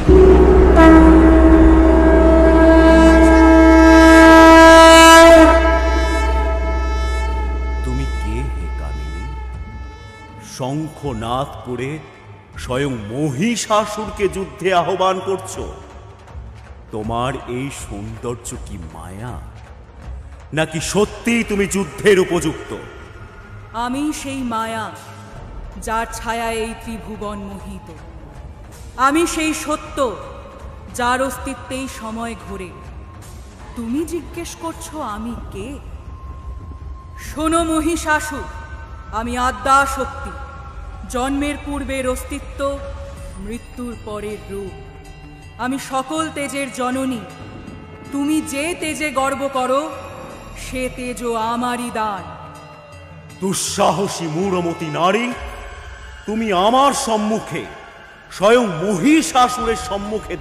তুমি কে হে কামিনী? শঙ্খনাদ করে স্বয়ং মহিষাসুরকে যুদ্ধে আহ্বান করছো। তোমার এই সৌন্দর্য কি মায়া, নাকি সত্যিই তুমি যুদ্ধের উপযুক্ত? আমি সেই মায়া যার ছায়ায় এই ত্রিভুবন মোহিত। আমি সেই সত্য যার অস্তিত্বেই সময় ঘোরে। তুমি জিজ্ঞেস করছো আমি কে? শোনো মহিষাসুর, আমি আদ্যা শক্তি, জন্মের পূর্বের অস্তিত্ব, মৃত্যুর পরের রূপ। আমি সকল তেজের জননী। তুমি যে তেজে গর্ব করো, সে তেজও আমারই দান। দুঃসাহসী মূঢ়মতি নারী, তুমি আমার সম্মুখে, স্বয়ং মহিষাসুরের সম্মুখে